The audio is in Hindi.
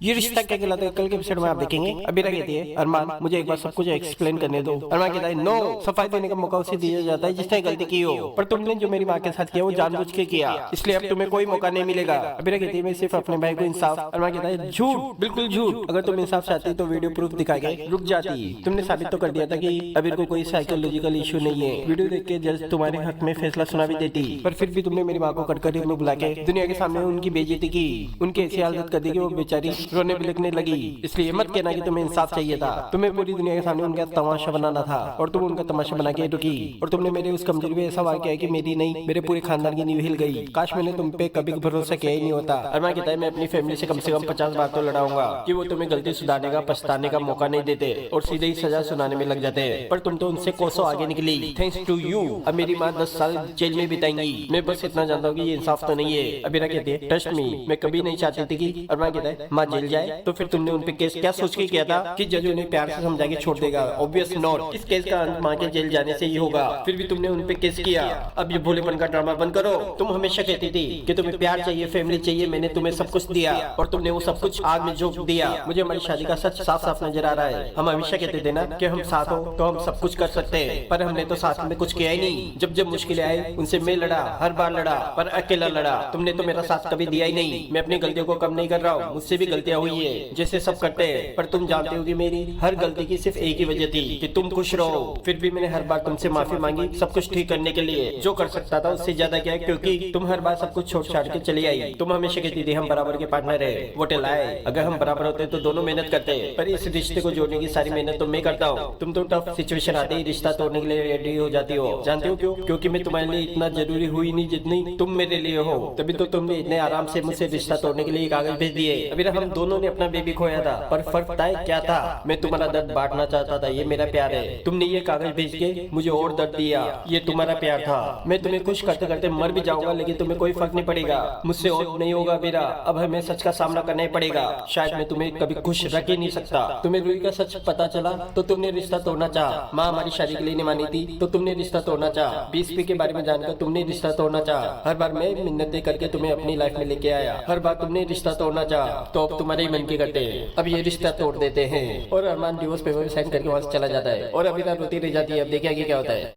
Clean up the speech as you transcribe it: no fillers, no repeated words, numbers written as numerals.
ये रिश्ता क्या कहलाता है कल के एपिसोड में आप देखेंगे। अभी कहती है अरमान मुझे एक बार सब कुछ एक्सप्लेन करने दो। अरमान कहता है नो, सफाई देने का मौका उसे दिया जाता है जिसने गलती की हो, पर तुमने जो मेरी माँ के साथ किया वो जानबूझ के किया, इसलिए अब तुम्हें कोई मौका नहीं मिलेगा। अभी कहती है मैं सिर्फ अपने भाई को इंसाफ। अरमान कहता है झूठ, बिल्कुल झूठ। अगर तुम इंसाफ चाहती तो वीडियो प्रूफ दिखा के रुक जाती। तुमने साबित तो कर दिया था कि अबीर को कोई साइकोलॉजिकल इशू नहीं है। वीडियो देख के जज तुम्हारे हक में फैसला सुना भी देती, पर फिर भी तुमने मेरी माँ को कटकरी में बुला के दुनिया के सामने उनकी बेइज्जती की, उनकी ऐसी हालत कर दी कि वो बेचारी रोने बिलखने लगी। इसलिए मत कहना कि तुम्हें इंसाफ चाहिए था, तुम्हें पूरी दुनिया के सामने उनका तमाशा बनाना था और तुम उनका तमाशा बना के रुकी। और तुमने मेरे उस कमजोरी पे ऐसा वार किया है कि मेरी नहीं मेरे पूरे खानदान की नींव हिल गई। काश मैंने तुम पे कभी भरोसा किया ही नहीं होता। अरमान कहता है मैं अपनी फैमिली से कम 50 बार तो लड़ाऊंगा कि वो तुम्हें गलती सुधारने का पछताने का मौका नहीं देते और सीधे ही सजा सुनाने में लग जाते हैं, पर तुम तो उनसे कोसों आगे निकली। थैंक्स टू यू अब मेरी माँ 10 साल जेल में बिताएंगी। मैं बस इतना जानता हूँ कि ये इंसाफ तो नहीं है। अबीरा कहती है ट्रस्ट मी, मैं कभी नहीं चाहती थी कि अरमान कहता है माँ जेल जाए, तो फिर तुमने उन पे केस क्या सोच के किया था कि जज उन्हें प्यार से समझा के छोड़ देगा। ऑब्वियस नॉट, इस केस का अंत माँ के जेल जाने से ही होगा। फिर भी तुमने उन पे केस किया। अब ये भोलेपन का ड्रामा बंद करो। तुम हमेशा कहती थी कि तुम्हें प्यार चाहिए, फैमिली चाहिए, मैंने तुम्हें सब कुछ दिया और तुमने वो सब कुछ आग में झोंक दिया। मुझे हमारी शादी का सच साफ साफ नजर आ रहा है। हम हमेशा कहते थे ना कि हम साथ हो तो हम सब कुछ कर सकते हैं, पर हमने तो साथ में कुछ किया ही नहीं। जब जब मुश्किलें आई उनसे मैं लड़ा, हर बार लड़ा, पर अकेला लड़ा। तुमने तो मेरा साथ कभी दिया ही नहीं। मैं अपनी गलतियों को कम नहीं कर रहा हूँ, मुझसे भी गलतियां हुई है जैसे सब करते हैं, पर तुम जानते हो कि मेरी हर गलती की सिर्फ एक ही वजह थी कि तुम खुश रहो। फिर भी मैंने हर बार तुमसे माफी मांगी सब कुछ ठीक करने के लिए, जो कर सकता था उससे ज्यादा क्या, क्योंकि तुम हर बार सब कुछ छोड़ छाड़ के चली आई। तुम हमेशा कहती थी हम बराबर के पार्टनर है, वो टेलाए। अगर हम बराबर होते तो दोनों मेहनत करते, पर इस रिश्ते को जोड़ने की सारी मेहनत तो मैं करता हूँ। तुम तो टफ सिचुएशन आते ही रिश्ता तोड़ने के लिए रेडी हो जाती हो। जानते हो क्यों? क्योंकि मैं तुम्हारे लिए इतना जरूरी हुई नहीं जितनी तुम मेरे लिए हो। तभी तो तुमने इतने आराम से मुझसे रिश्ता तोड़ने के लिए कागज भेज दिए। अभी हम दोनों ने अपना बेबी खोया था, पर फर्क था क्या था, मैं तुम्हारा दर्द बांटना चाहता था, ये मेरा प्यार है। तुमने ये कागज भेज के मुझे और दर्द दिया, ये तुम्हारा प्यार था। मैं तुम्हें खुश करते करते मर भी जाऊंगा लेकिन तुम्हें कोई फर्क नहीं पड़ेगा, मुझसे और नहीं होगा मेरा। अब हमें सच का सामना करना ही पड़ेगा। शायद मैं तुम्हें कभी खुश रख ही नहीं सकता। तुम्हें रूही का सच पता चला तो तुमने रिश्ता तोड़ना चाहा। माँ हमारी शादी के लिए नहीं मानी थी तो तुमने रिश्ता तोड़ना चाहा। बीएसपी के बारे में जानकर तुमने रिश्ता तोड़ना चाहा। हर बार मैं मिन्नतें करके तुम्हें अपनी लाइफ में लेके आया, हर बार तुमने रिश्ता तोड़ना चाहा, तो अब तुम्हारे ही मन के करते हैं। अब ये रिश्ता तोड़ देते हैं और अरमान डिवोर्स पेपर साइन करके वहाँ से चला जाता है और अभी रोती रह जाती है। अब देखिए आगे क्या होता है।